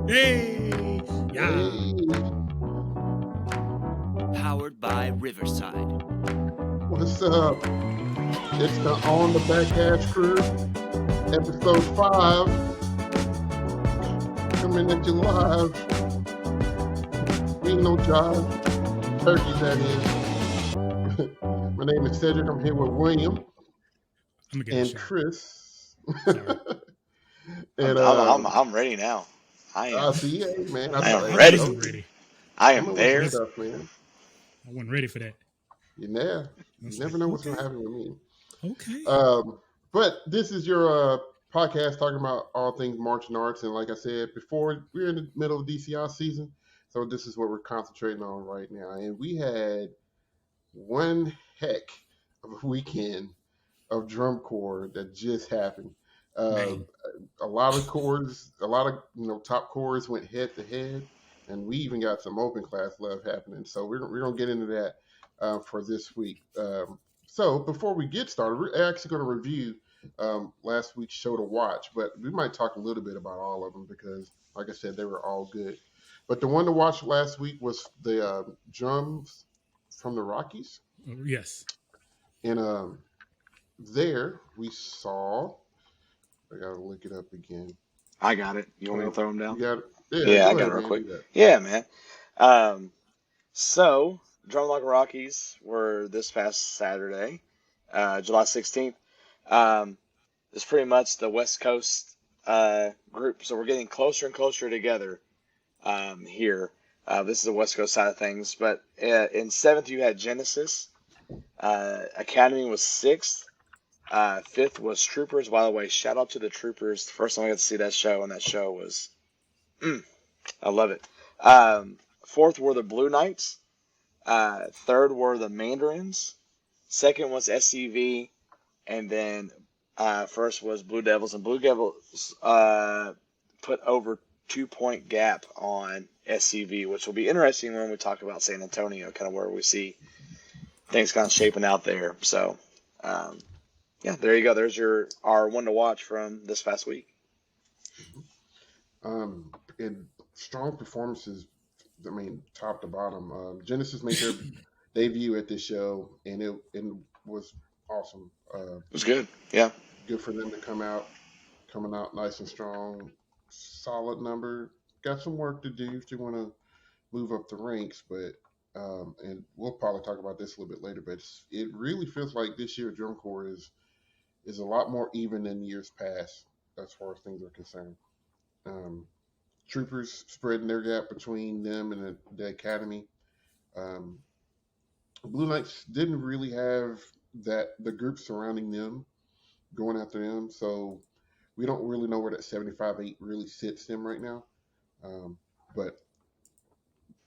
Hey, yeah. Hey, Powered by Riverside. what's up? It's the On the Backcast crew, episode 5, coming at you live. Ain't no jive, turkey that is. My name is Cedric. I'm here with William I'm gonna get a and shot. Chris. Sorry. And I'm ready now. I I am. see, hey, man. I am I ready. wasn't ready. I am Coming with some there. stuff, man. I wasn't ready for that. You It's never like, know what's okay, gonna happen with me. okay. But this is your podcast talking about all things martial arts. And like I said before, we're in the middle of DCI season. So this is what we're concentrating on right now. And we had one heck of a weekend of drum corps that just happened. Uh, Man, a lot of corps, a lot of top corps went head to head, and we even got some open class love happening. So we're gonna get into that for this week. So before we get started, we're actually going to review last week's show to watch, but we might talk a little bit about all of them because, like I said, they were all good. But the one to watch last week was the drums from the Rockies, yes. and there we saw. I gotta look it up again. I got it. You want me to throw them You down? got it? Yeah, Yeah, I go got ahead, it real man. quick. Do that. Yeah, man. Um, so Drumlock Rockies were this past Saturday, July 16th. It's pretty much the West Coast group, so we're getting closer and closer together here. This is the West Coast side of things, but in seventh you had Genesis. Academy was sixth. Fifth was Troopers. By the way, shout out to the Troopers. The first time I got to see that show, and that show was, I love it. Fourth were the Blue Knights. Third were the Mandarins. Second was SCV, and then first was Blue Devils. And Blue Devils put over 2 point gap on SCV, which will be interesting when we talk about San Antonio, kind of where we see things kind of shaping out there. So. Yeah, there you go. There's our one to watch from this past week. And strong performances. I mean, top to bottom. Genesis made their debut at this show, and it was awesome. It was good. Yeah. Good for them to coming out nice and strong. Solid number. Got some work to do if you want to move up the ranks, but and we'll probably talk about this a little bit later. But it really feels like this year drum corps is a lot more even than years past as far as things are concerned. Troopers spreading their gap between them and the academy. Blue Knights didn't really have the group surrounding them going after them, so we don't really know where that 75-8 really sits them right now. But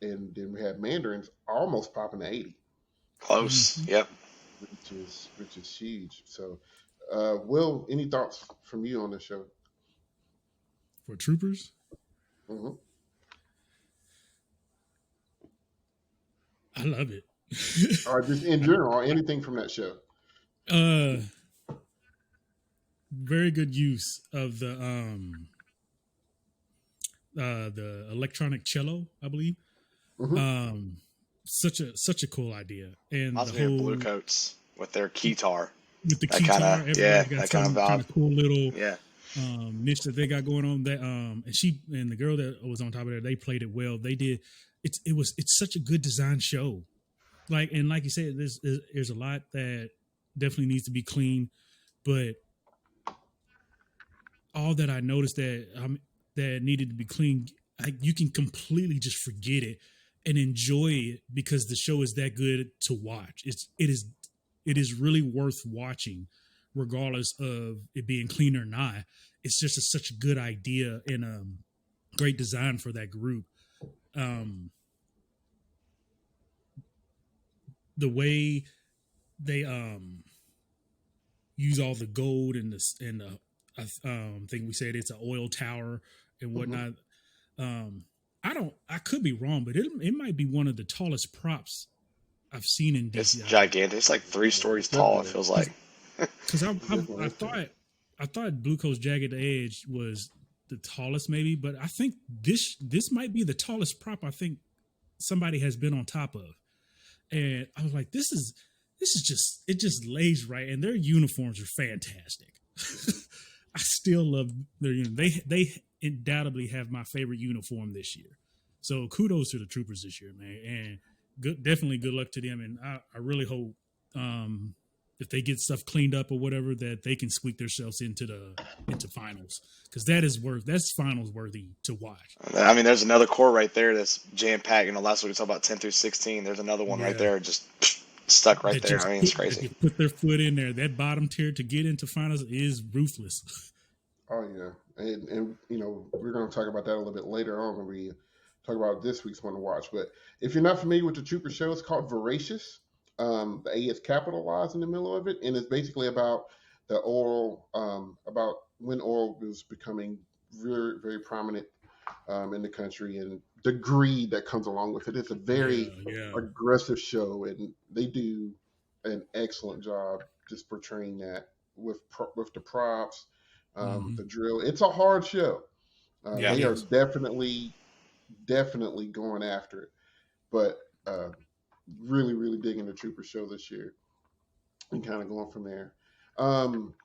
and then we had Mandarins almost popping to 80. Close. Yep. Which is huge. So, Will, any thoughts from you on the show? For Troopers, Mm-hmm. I love it. Or just in general, or anything from that show? Very good use of the electronic cello, I believe. Mm-hmm. Such a cool idea, and Lots the of whole Blue Coats with their keytar. with the That guitar, kinda- everybody yeah, got that kinda some vibe. kind of cool little Yeah. niche that they got going on. That and she and the girl that was on top of there, they played it well. They did. It's such a good design show. Like you said, there's a lot that definitely needs to be clean, but all that I noticed that needed to be clean, you can completely just forget it and enjoy it because the show is that good to watch. It is really worth watching, regardless of it being clean or not. It's just such a good idea and great design for that group. The way they use all the gold and the thing we said it's an oil tower and whatnot. I could be wrong, but it might be one of the tallest props I've seen in It's DCI. gigantic. It's like 3 stories tall, it feels like. Because I thought Blue Coast Jagged Edge was the tallest maybe, but I think this might be the tallest prop I think somebody has been on top of. And I was like, this is just, it just lays right, and their uniforms are fantastic. I still love their uniform. They undoubtedly have my favorite uniform this year. So kudos to the Troopers this year, man, and definitely good luck to them. And I really hope if they get stuff cleaned up or whatever, that they can squeak themselves into finals, because that's finals worthy to watch. I mean, there's another core right there that's jam packed. You know, last week we talked about 10 through 16. There's another one right there, just stuck right there. I mean, it's crazy. They put their foot in there. That bottom tier to get into finals is ruthless. Oh yeah, and you know, we're going to talk about that a little bit later on when we talk about this week's one to watch. But if you're not familiar with the Trooper show, it's called Voracious. The A is capitalized in the middle of it, and it's basically about the oil, about when oil was becoming very, very prominent in the country, and the greed that comes along with it. It's a very aggressive show, and they do an excellent job just portraying that with the props, the drill. It's a hard show. They are definitely going after it, but really, really digging the Trooper show this year and kind of going from there.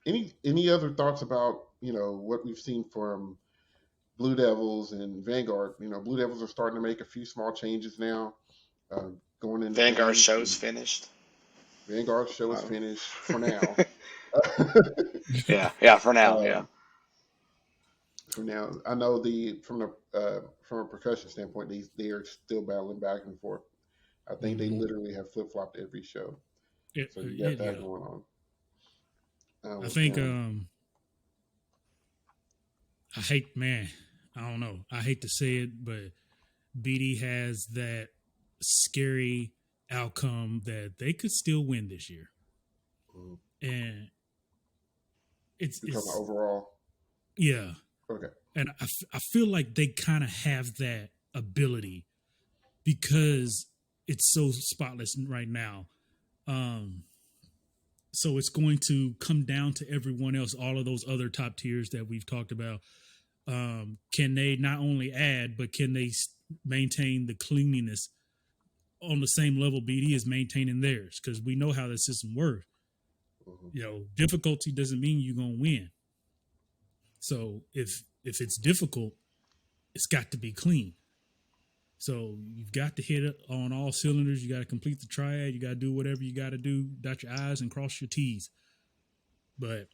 Any other thoughts about, you know, what we've seen from Blue Devils and Vanguard? You know, Blue Devils are starting to make a few small changes now. Going in. Vanguard show's finished. Vanguard show is finished for now. yeah, for now, For now, I know from a percussion standpoint, they are still battling back and forth. I think they literally have flip flopped every show. So you got that going on. I think I don't know. I hate to say it, but BD has that scary outcome that they could still win this year. And it's overall. Yeah. Okay. And I feel like they kind of have that ability because it's so spotless right now. So it's going to come down to everyone else, all of those other top tiers that we've talked about. Can they not only add, but can they maintain the cleanliness on the same level BD is maintaining theirs? Because we know how the system works. You know, difficulty doesn't mean you're going to win. So if it's difficult, it's got to be clean. So you've got to hit it on all cylinders. You got to complete the triad. You got to do whatever you got to do, dot your I's and cross your T's. But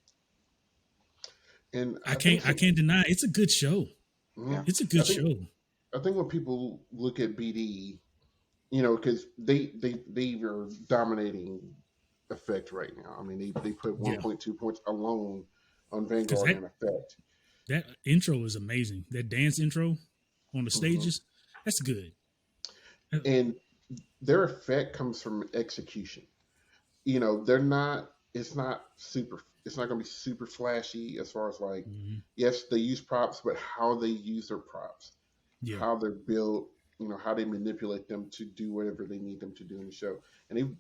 I can't deny it's a good show. Yeah. It's a good show. I think when people look at BD, you know, because they are dominating Effect right now. I mean, they put 1.2 points alone on Vanguard and Effect. That intro is amazing. That dance intro on the stages, that's good. And their effect comes from execution. You know, they're not. It's not going to be super flashy as far as like. Yes, they use props, but how they use their props, how they're built, you know, how they manipulate them to do whatever they need them to do in the show, and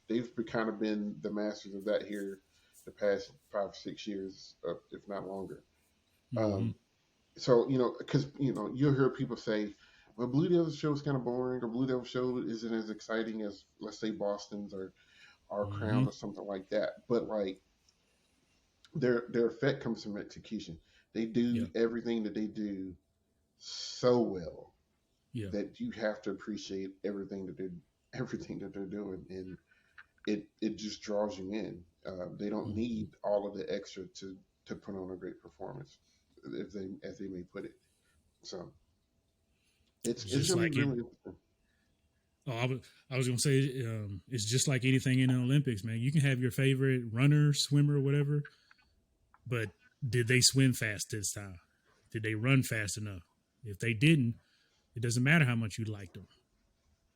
they've kind of been the masters of that here the past 5 or 6 years, if not longer. So, you know, because, you know, you'll hear people say, well, Blue Devils show is kind of boring, or Blue Devils show isn't as exciting as, let's say, Boston's or our Crown or something like that. But, like, their effect comes from execution. They do everything that they do so well that you have to appreciate everything that they're doing, and it just draws you in. They don't need all of the extra to put on a great performance, as they may put it. So it's just really interesting. I was gonna say it's just like anything in the Olympics, man. You can have your favorite runner, swimmer, whatever, but did they swim fast this time? Did they run fast enough? If they didn't, it doesn't matter how much you liked them.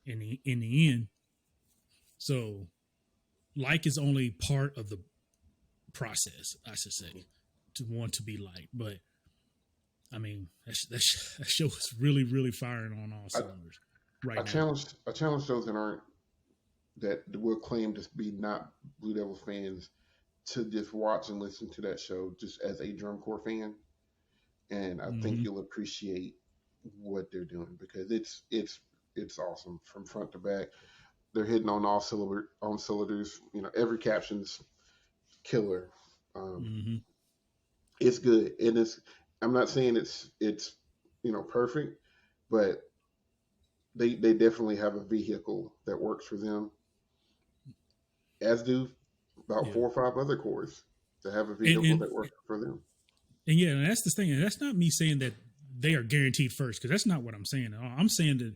In the end, so like is only part of the process, I should say, to want to be liked. But I mean, that show is really, really firing on all cylinders now. I challenge those that will claim to be not Blue Devils fans to just watch and listen to that show just as a drum corps fan, and I think Hmm. you'll appreciate what they're doing because it's awesome from front to back. They're hitting on all cylinders. You know, every caption's killer. Um, Hmm. it's good, and it's. I'm not saying it's perfect, but they definitely have a vehicle that works for them, as do about Yeah. 4 or 5 other cores that have a And, vehicle and that works for them. and yeah, and that's the thing. And that's not me saying that they are guaranteed first, because that's not what I'm saying. I'm saying that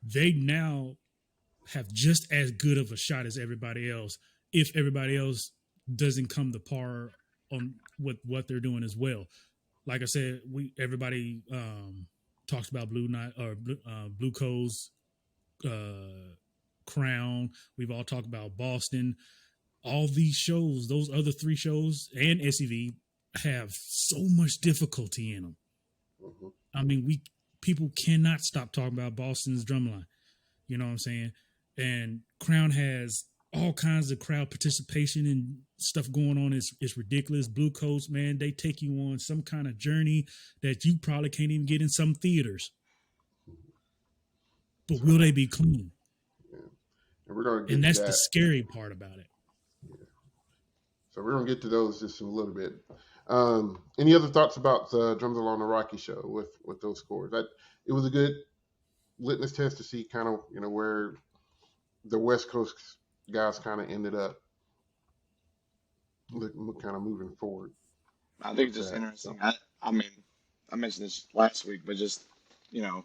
they now have just as good of a shot as everybody else if everybody else doesn't come to par on what they're doing as well. Like I said, we everybody talks about Blue Coast, Crown. We've all talked about Boston. All these shows, those other three shows, and SEV have so much difficulty in them. Hmm. I mean, we people cannot stop talking about Boston's drumline. You know what I'm saying? And Crown has all kinds of crowd participation and stuff going on. It's ridiculous. Blue Coats, man, they take you on some kind of journey that you probably can't even get in some theaters. But will So, they be clean? yeah. And we're gonna And get to that's the that. scary part about it. Yeah. So we're gonna get to those just in a little bit. Any other thoughts about Drums Along the Rocky show with those scores? It was a good litmus test to see kind of where the West Coast guys kind of ended up, kind of moving forward I think with it's just that. interesting. So, I mean, I mentioned this last week, but just you know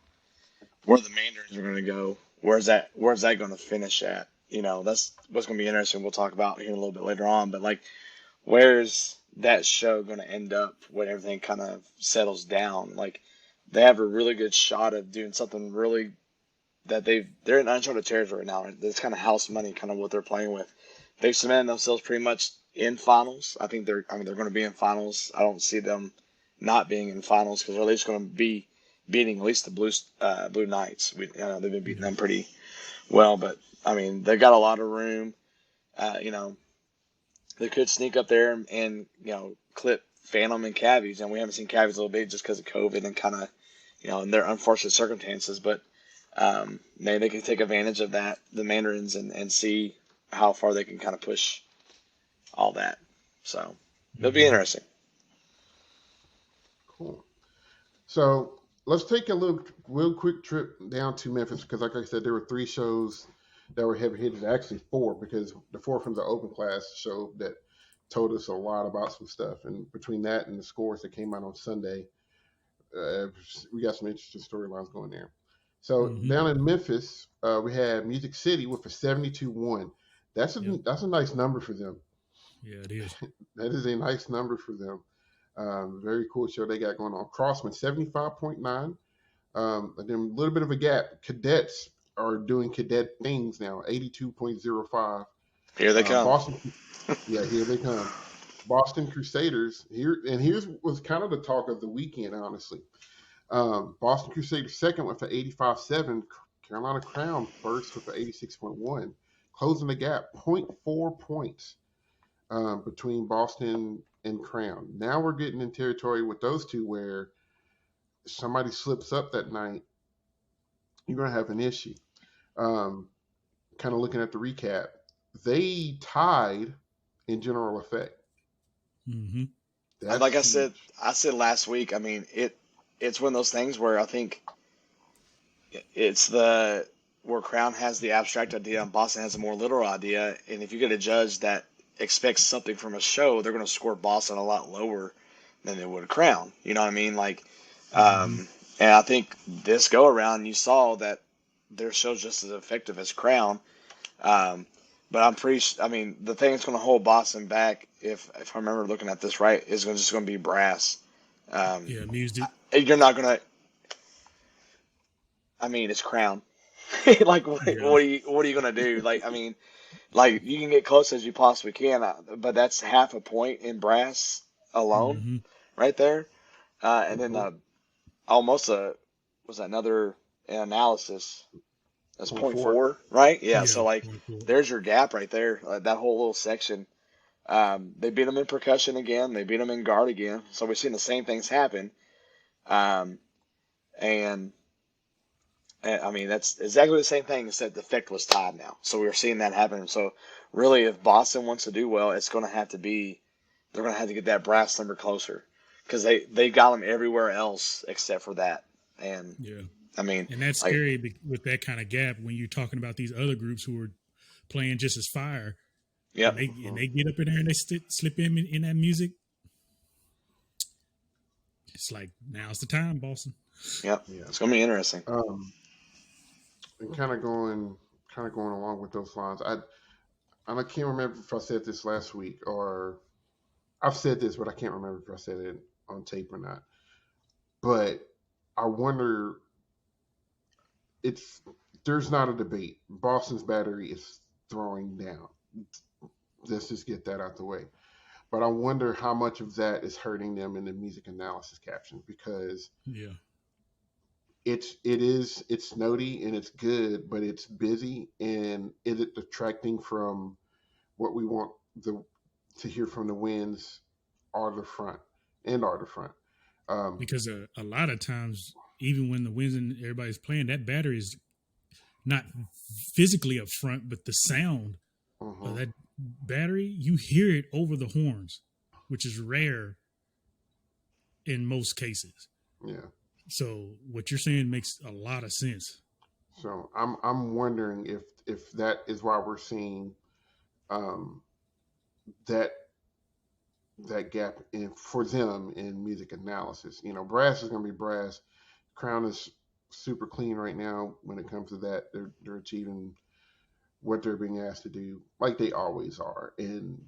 where the Mandarins are going to go. Where's that going to finish at? That's what's going to be interesting. We'll talk about here a little bit later on. But like, where's that show going to end up when everything kind of settles down? Like, they have a really good shot of doing something really that they're in uncharted territory now. It's kind of house money, kind of what they're playing with. They've cemented themselves pretty much in finals. They're going to be in finals. I don't see them not being in finals because they're at least going to be beating at least the Blue Knights. They've been beating Yeah. them pretty well, but I mean they've got a lot of room. Uh, you know, they could sneak up there and clip Phantom and Cavies, and we haven't seen Cavies a little bit just because of COVID and kind of in their unfortunate circumstances. But maybe they can take advantage of that, the Mandarins, and see how far they can kind of push all that. So it'll be Hmm. interesting. cool. So let's take a real quick trip down to Memphis because, like I said, there were 3 shows that were heavy hitters. Actually, 4 because the 4 from the open class show that told us a lot about some stuff. And between that and the scores that came out on Sunday, uh, we got some interesting storylines going there. So Hmm. down in Memphis, we had Music City with a 72-1. Yep. That's a nice number for them. Yeah, it is. That is a nice number for them. Very cool show they got going on. Crossman 75.9. And then a little bit of a gap. Cadets are doing cadet things now. 82.05. Here they come. Boston, yeah, here they come. Boston Crusaders here's was kind of the talk of the weekend, honestly. Boston Crusaders second with an 85.7. Carolina Crown first with an 86.1. Closing the gap, zero point 0.4 points between Boston and Crown. Now we're getting in territory with those two where somebody slips up that night, you're going to have an issue. Um, kind of looking at the recap, they tied in general effect. Hmm. That's Like huge. I said last week. I mean, it's one of those things where I think it's the where Crown has the abstract idea and Boston has a more literal idea. And if you get a judge that expects something from a show, they're going to score Boston a lot lower than they would Crown. You know what I mean? Like, Hmm. and I think this go around, you saw that their show's just as effective as Crown. Um, but I mean, the thing that's going to hold Boston back, if I remember looking at this right, is just going to be brass. Um, Yeah, music. you're not going to. I mean, it's Crown. Like, Yeah. what are you gonna do? Like, I mean, like you can get close as you possibly can, but that's half a point in brass alone, Hmm. right there. And then Mm-hmm. almost was another analysis. That's Point point four. four, right? Yeah. Yeah. So like, Point four. there's your gap right there. That whole little section. They beat them in percussion again. They beat them in guard again. So we've seen the same things happen. Um, and, and I mean, that's exactly the same thing, except the effect was tied now. So we're seeing that happen. So really, if Boston wants to do well, it's going to have to be, they're going to have to get that brass number closer because they got them everywhere else except for that. And Yeah. I mean, And that's like, scary with that kind of gap when you're talking about these other groups who are playing just as fire, yep, and they get up in there and they slip in that music. It's like, now's the time, Boston. yep, Yeah. it's going to be interesting. And kind of going along with those lines. I can't remember if I said this last week or I've said this, but I can't remember if I said it on tape or not. But I wonder. There's not a debate. Boston's battery is throwing down. Let's just get that out the way. But I wonder how much of that is hurting them in the music analysis captions because Yeah. it's snotty and it's good, but it's busy and it detracting from what we want to hear from the Winds or the front. Because a lot of times, even when the Winds and everybody's playing, that battery is not physically up front, but the sound of that battery, you hear it over the horns, which is rare in most cases. Yeah. So what you're saying makes a lot of sense. So I'm wondering if that is why we're seeing that gap for them in music analysis. Brass is going to be brass. Crown is super clean right now when it comes to that. They're achieving what they're being asked to do, like they always are. And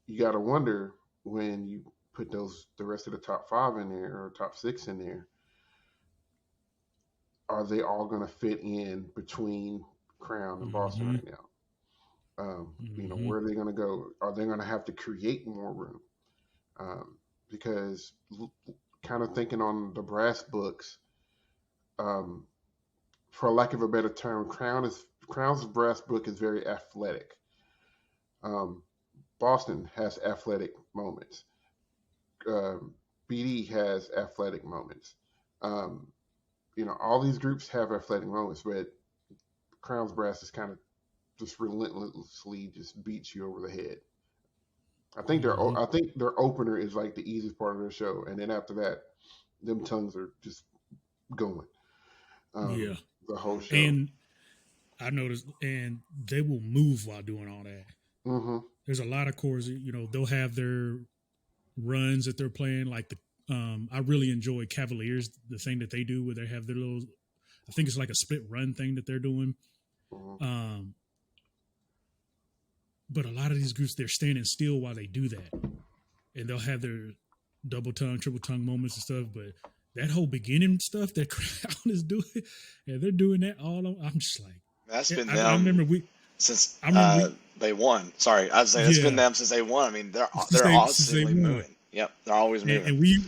you got to wonder when you put the rest of the top 5 in there or top 6 in there, are they all going to fit in between Crown and Boston right now? Where are they going to go? Are they going to have to create more room? Because kind of thinking on the brass books, for lack of a better term, Crown's brass book is very athletic. Boston has athletic moments. BD has athletic moments. All these groups have athletic moments, but Crown's brass is kind of just relentlessly just beats you over the head. I think their opener is like the easiest part of their show, and then after that, them tongues are just going. Yeah, the whole show. And I noticed, and they will move while doing all that. Mm-hmm. There's a lot of chords, they'll have their runs that they're playing. Like I really enjoy Cavaliers, the thing that they do where they have their little, I think it's like a split run thing that they're doing. Mm-hmm. But a lot of these groups, they're standing still while they do that. And they'll have their double tongue, triple tongue moments and stuff. But that whole beginning stuff that Crown is doing, and they're doing that all on, I'm just like, that's been I them remember since we, they won. Sorry, I was saying it's been them since they won. I mean, they're constantly moving. Yep, they're always moving. And we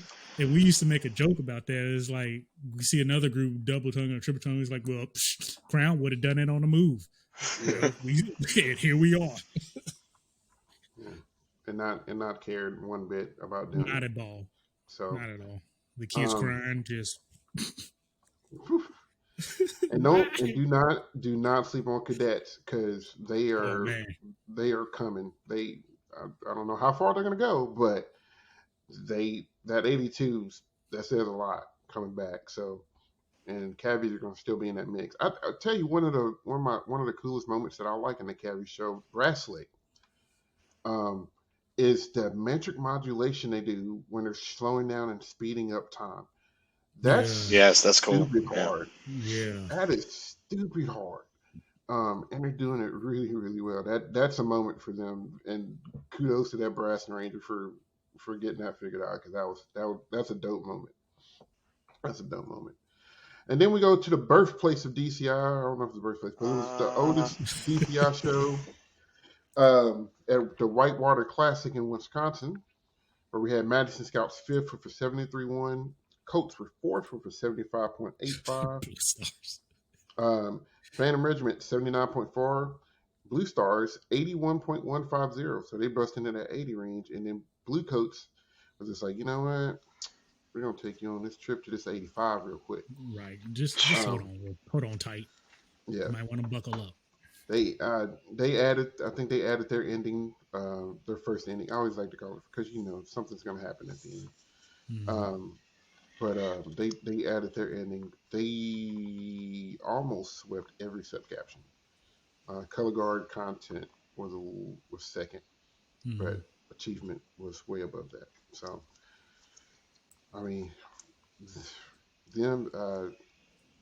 used to make a joke about that. It's like we see another group double tongue or triple tongue. It's like, well, Crown would have done it on the move. And here we are. And not cared one bit about doing Not at all. So not at all. The kids crying just. And do not sleep on cadets because they are coming. I don't know how far they're gonna go, but that 82 that says a lot coming back. So, and Cavies are gonna still be in that mix. I tell you one of the coolest moments that I like in the Cavies show, Brass Slick, is the metric modulation they do when they're slowing down and speeding up time. That's cool. Stupid hard. Yeah, that is stupid hard. And they're doing it really, really well. That's a moment for them, and kudos to that Brass and Ranger for getting that figured out because that's a dope moment. That's a dope moment. And then we go to the birthplace of DCI. I don't know if it's the birthplace, but it was the oldest DCI show at the Whitewater Classic in Wisconsin, where we had Madison Scouts 5th with a 73-1. Colts were 4th with a 75.85. Phantom Regiment 79.4. Blue Stars 81.150. So they bust into that 80 range. And then Blue Coats was just like, you know what? gonna take you on this trip to this 85 real quick. Right. Just Um, hold on tight. yeah, You might want to buckle up. they added. I think they added their ending, their first ending. I always like to call it because something's gonna happen at the end. Hmm. Um, but they added their ending. They almost swept every subcaption. Color guard content was second, Hmm. but achievement was way above that. So I mean, them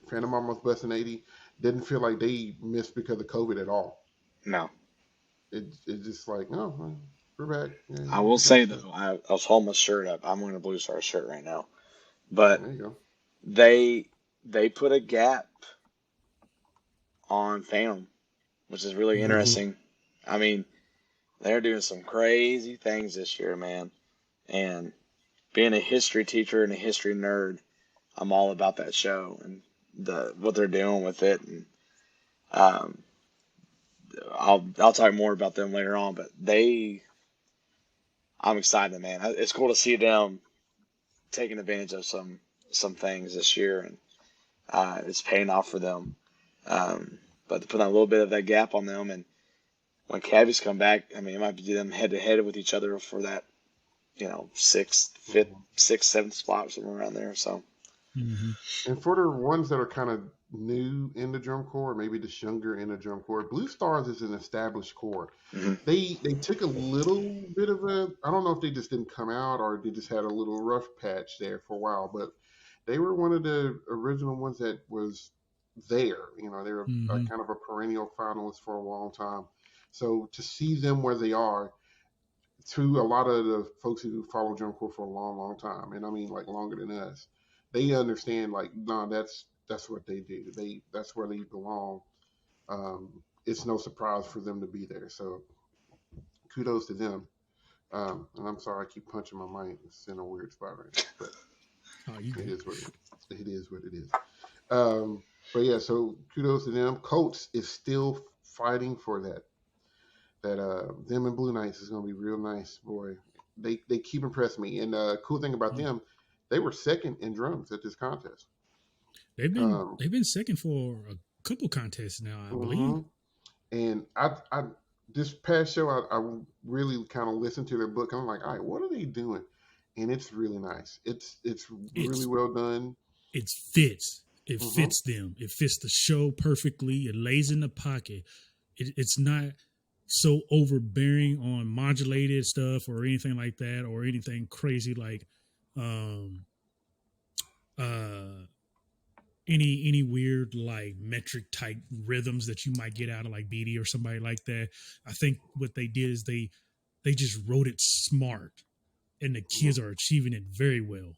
Phantom almost busting 80 didn't feel like they missed because of COVID at all. No, It's just like, no, we're back. Yeah, I will we got say stuff. though, I was holding my shirt up. I'm wearing a Blue Star shirt right now, but There you go. they they put a gap on Phantom, which is really Hmm. Hmm. interesting. I mean, they're doing some crazy things this year, man. And being a history teacher and a history nerd, I'm all about that show and the what they're doing with it. And um, I'll talk more about them later on. But I'm excited, man. It's cool to see them taking advantage of some things this year, and it's paying off for them. Um, but to put a little bit of that gap on them, and when Cavs come back, I mean, it might be them head to head with each other for that, sixth, fifth, Hmm. sixth, seventh spot, somewhere around there. So, Hmm. And for the ones that are kind of new in the drum corps, maybe just younger in the drum corps, Blue Stars is an established corps. mhm. They took a little bit of a, I don't know if they just didn't come out or they just had a little rough patch there for a while, but they were one of the original ones that was there. They were Hmm. kind of a perennial finalist for a long time. So to see them where they are, to a lot of the folks who follow drum corps for a long, long time, and I mean like longer than us, they understand like, no, that's what they do. That's where they belong. It's no surprise for them to be there. So kudos to them. And I'm sorry I keep punching my mic. It's in a weird spot right now, but Oh, you it good? is what it is. It is what it is. Um, but yeah, so kudos to them. Colts is still fighting for that them and Blue Knights is gonna be real nice, boy. They keep impressing me. And cool thing about Yeah. them, they were second in drums at this contest. Um, They've been second for a couple contests now, I believe. mhm. And I this past show I really kind of listened to their book. I'm like, all right, what are they doing? And it's really nice. It's really It's well done. it fits. It Hmm. fits them. It fits the show perfectly. It lays in the pocket. It's not so overbearing on modulated stuff or anything like that, or anything crazy like um uh any weird like metric type rhythms that you might get out of like BD or somebody like that. I think what they did is they just wrote it smart, and the Yeah, kids are achieving it very well.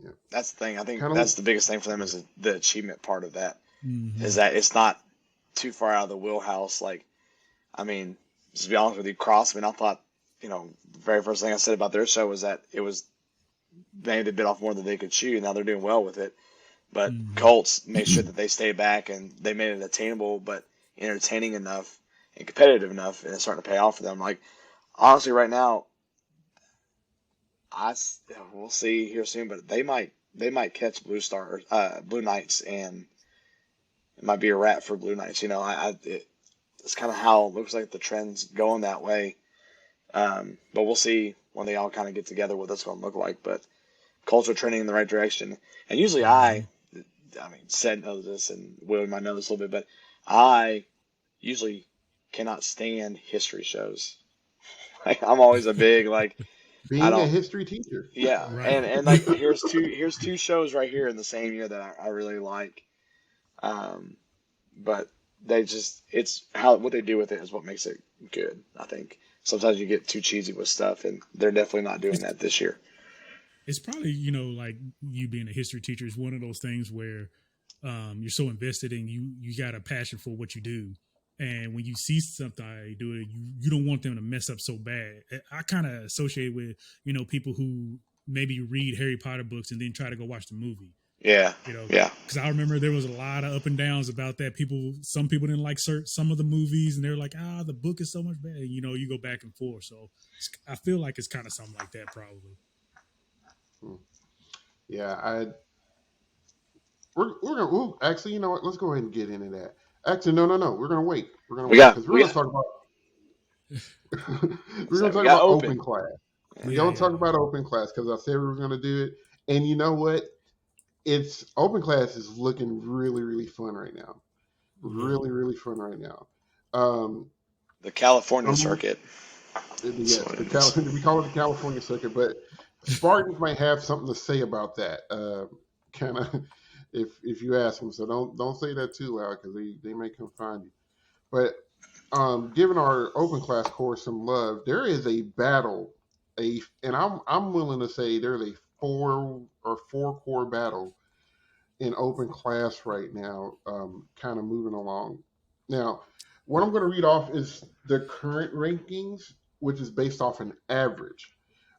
yeah. That's the thing. I think Kind of. that's the biggest thing for them is the achievement part of that. Is Hmm. that it's not too far out of the wheelhouse. Like, I mean, just to be honest with you, Crossman, I thought, the very first thing I said about their show was that it was maybe they bit off more than they could chew. Now they're doing well with it. But Hmm. Colts made sure that they stayed back and they made it attainable but entertaining enough and competitive enough, and it's starting to pay off for them. Like, honestly, right now, we'll see here soon, but they might catch Blue Knights, and it might be a wrap for Blue Knights. It's kind of how it looks like the trend's going that way. But we'll see when they all kind of get together what that's going to look like. But Colts are trending in the right direction, and usually Hmm. I mean, Seth knows this, and Will might know this a little bit, but I usually cannot stand history shows. Like, I'm always a big like I Being a don't. history teacher. Yeah, Right. and like here's two shows right here in the same year that I really like. Um, but it's how what they do with it is what makes it good. I think sometimes you get too cheesy with stuff, and they're definitely not doing it's that this year. it's probably like you being a history teacher is one of those things where you're so invested and you got a passion for what you do, and when you see something I do it, you don't want them to mess up so bad. I kind of associate with people who maybe read Harry Potter books and then try to go watch the movie. Yeah, yeah, Because I remember there was a lot of up and downs about that. Some people didn't like some of the movies, and they're like, the book is so much better. You go back and forth. So I feel like it's kind of something like that, probably. Mm. Yeah, we're gonna actually, you know what? Let's go ahead and get into that. Actually, no. We're gonna wait. We're gonna We wait got because we got we're gonna we talk got about open. open class. We're Yeah, gonna yeah. talk about open class because I said we were gonna do it. And you know what? It's open class is looking really fun right now. Yeah. Really fun right now. Um, The California I'm circuit. That's yes, what the it is. We call it the California circuit, but Spartans might have something to say about that. Kind of, if you ask them, so don't say that too loud because they may come find you. But giving our open class course some love, there is a battle, and I'm willing to say there's a four core battle in open class right now, kind of moving along. Now, what I'm going to read off is the current rankings, which is based off an average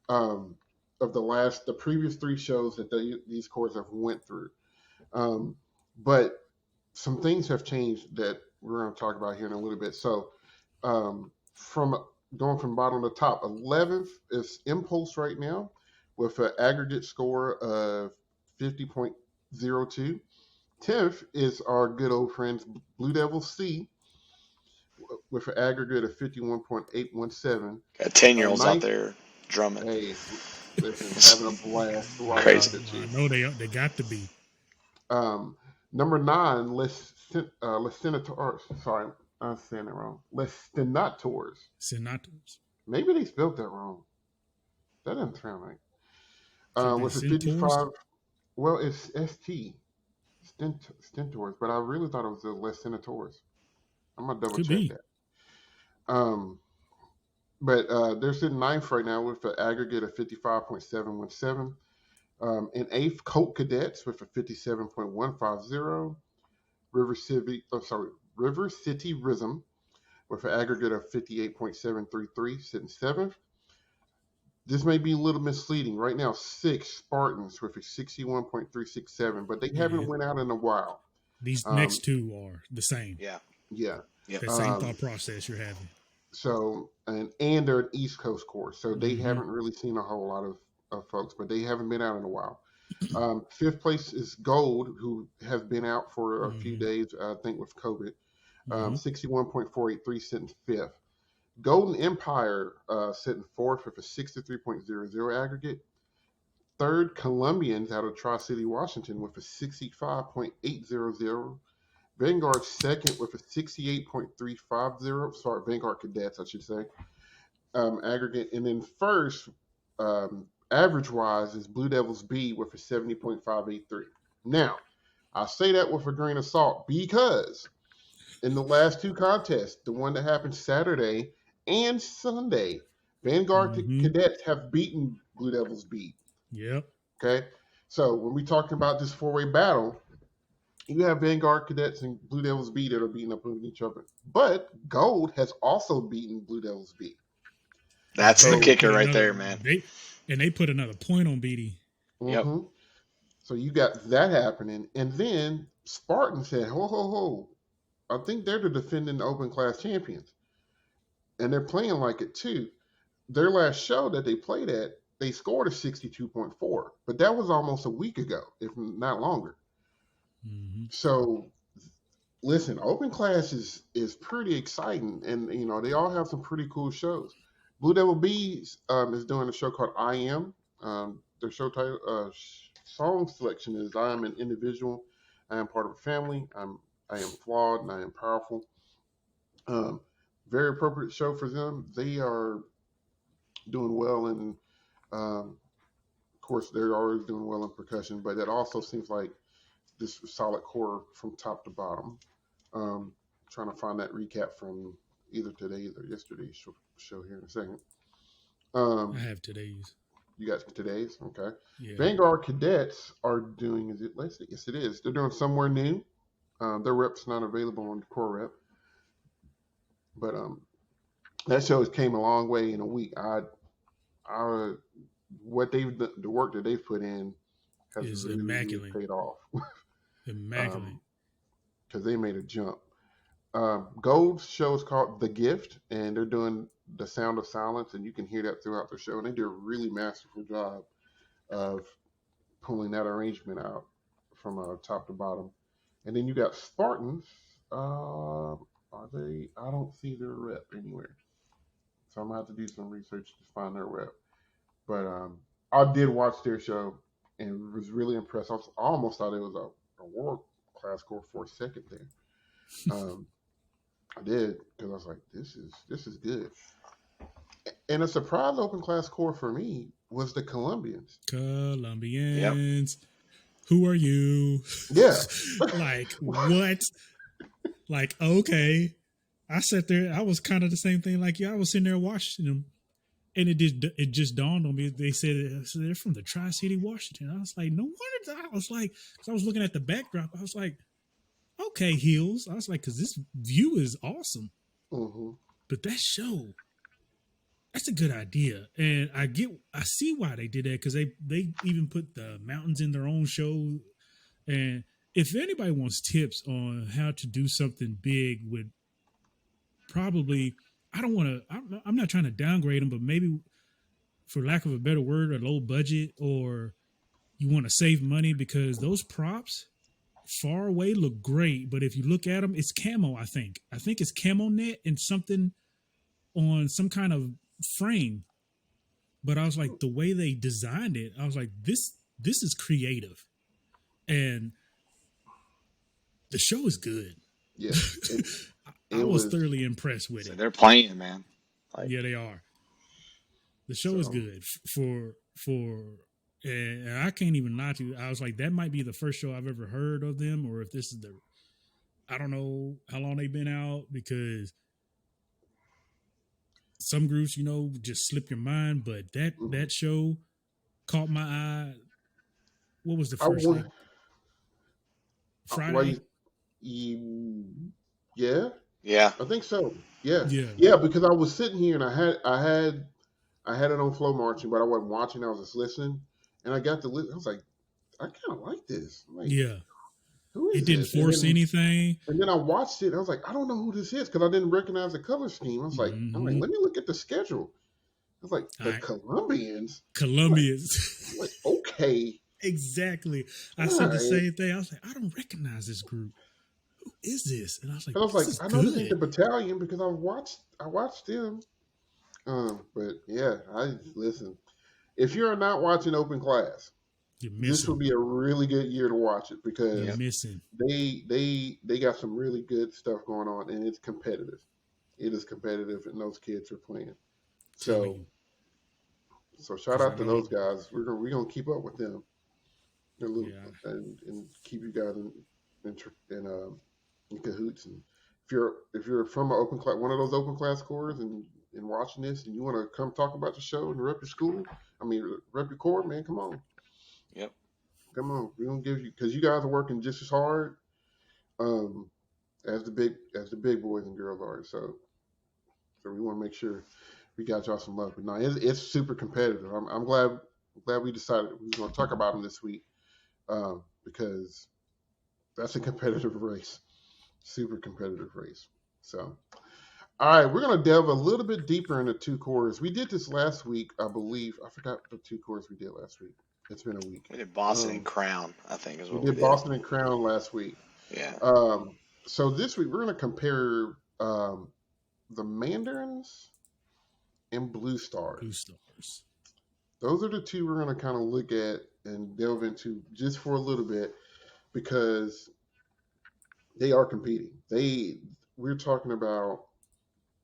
um, of the previous three shows that these cores have went through. Um, but some things have changed that we're going to talk about here in a little bit. So, from going from bottom to top, 11th is Impulse right now with an aggregate score of 50.02. 10th is our good old friends Blue Devil C with an aggregate of 51.817. Got 10-year-olds out Ninth, there drumming. hey, listen, having a blast watching out Crazy. there too. I know they got to be. Um, number 9, Les Senators. Sorry, I'm saying it wrong. Les Senators. Senators. Maybe they spelled that wrong. That doesn't sound right. Could be With a Centaurs. 55. Well, it's ST. Stentors, but I really thought it was the Les Senators. I'm gonna double Could check be. that. Um, but they're sitting ninth right now with an aggregate of 55.717. In eighth, Colt Cadets with a 57.150. River City Rhythm with an aggregate of 58.733, sitting seventh. This may be a little misleading. Right now, six Spartans with a 61.367, but they haven't Yeah. went out in a while. These Um, next two are the same. Yeah. yeah. Yep. That same Um, thought process you're having. so and they're an East Coast course, so they Mm-hmm. haven't really seen a whole lot of folks, but they haven't been out in a while. Fifth place is Gold, who has been out for a few Mm-hmm. days, I think, with COVID. Mm-hmm. 61.483 sitting fifth. Golden Empire sitting fourth with a 63.00 aggregate. Third, Columbians out of Tri City, Washington, with a 65.800. Vanguard second with a 68.350. Sorry, Vanguard Cadets, I should say. Aggregate. And then first, average wise, is Blue Devils B with a 70.583. Now, I say that with a grain of salt because in the last two contests, the one that happened Saturday and Sunday, Vanguard Mm-hmm. Cadets have beaten Blue Devils B. Yep. Okay. So when we talking about this four-way battle, you have Vanguard Cadets and Blue Devils B that are beating up on each other. But Gold has also beaten Blue Devils B. That's the They So, kicker put right another there, man. they put another point on BD. Yep. mm-hmm. So you got that happening. And then Spartan said, ho. I think they're the defending open class champions. And they're playing like it too. Their last show that they played at, they scored a 62.4. But that was almost a week ago, if not longer. Mm-hmm. So listen, open class is pretty exciting, and you know they all have some pretty cool shows. Blue Devil Bees is doing a show called I Am. Their show title, song selection is I am an individual, I am part of a family, I am flawed, and I am powerful. Um, Very appropriate show for them. They are doing well, and of course they're always doing well in percussion, but it also seems like this solid core from top to bottom. Um, Trying to find that recap from either today's or yesterday's show here in a second. I Um, have today's. you got today's, okay. Yeah. Vanguard Cadets are doing, is it, let's see, yes it is. They're doing Somewhere New. Their rep's not available on the core rep. But that show came a long way in a week. What the work that they've put in has Is really immaculate. paid off. Immaculate. Because they made a jump. Gold's show is called The Gift, and they're doing The Sound of Silence, and you can hear that throughout the show. And they do a really masterful job of pulling that arrangement out from top to bottom. And then you got Spartans. Are they? I don't see their rep anywhere, so I'm gonna have to do some research to find their rep. But I did watch their show and was really impressed. I almost thought it was a world class core for a second there. I did, because I was like, this is good. And a surprise open class core for me was the Colombians. Colombians. Who are you? Yeah. Like, what? Like, okay. I sat there. I was kind of the same thing like you. I was sitting there watching them. And it just dawned on me. They said they're from the Tri-City, Washington. I was like, no wonder. I was like, because I was looking at the backdrop. I was like, okay, heels. I was like, because this view is awesome. Mm-hmm. But that show, that's a good idea. And I see why they did that, because they even put the mountains in their own show. And if anybody wants tips on how to do something big with probably, I'm not trying to downgrade them, but maybe, for lack of a better word, a low budget, or you want to save money, because those props far away look great. But if you look at them, it's camo, I think. I think it's camo net and something on some kind of frame. But I was like, the way they designed it, I was like, this is creative. And the show is good. Yeah. I was thoroughly impressed with it. They're playing, man. Like, Yeah, they are. The show is good and I can't even lie to you. I was like, that might be the first show I've ever heard of them, or if this is I don't know how long they've been out, because some groups, just slip your mind. But that show caught my eye. What was the first thing? Friday? Yeah. yeah. I think so. Yeah. Yeah. Yeah, because I was sitting here and I had it on Flow Marching, but I wasn't watching. I was just listening, and I got to listen. I was like, I kind of like this. I'm like, Yeah. who is It didn't this? force anything. And then I watched it. And I was like, I don't know who this is, because I didn't recognize the color scheme. I was like, let me look at the schedule. I was like, the Colombians. Colombians. I'm like, okay. Exactly. I said the same thing. I was like, I don't recognize this group. Who is this? And I was like, I know this is the Battalion, because I watched them. But yeah, listen. If you're not watching Open Class, this would be a really good year to watch it, because you're missing. They got some really good stuff going on, and it's competitive. It is competitive, and those kids are playing. So shout out to those guys. We're gonna keep up with them, and keep you guys in cahoots. And if you're from an open class, one of those open class cores, and watching this, and you want to come talk about the show and rep your school, rep your core, man, come on. Yep. Come on. We're gonna give you, because you guys are working just as hard as the big boys and girls are. So we want to make sure we got y'all some love. But no, it's super competitive. I'm glad we decided we were gonna talk about them this week, because that's a competitive race. Super competitive race. So, all right, we're going to delve a little bit deeper into two cores. We did this last week, I believe. I forgot the two cores we did last week. It's been a week. We did Boston and Crown, I think, is what we did. Boston and Crown last week. Yeah. So this week we're going to compare the Mandarins and Blue Stars. Blue Stars. Those are the two we're going to kind of look at and delve into just for a little bit, because they are competing. We're talking about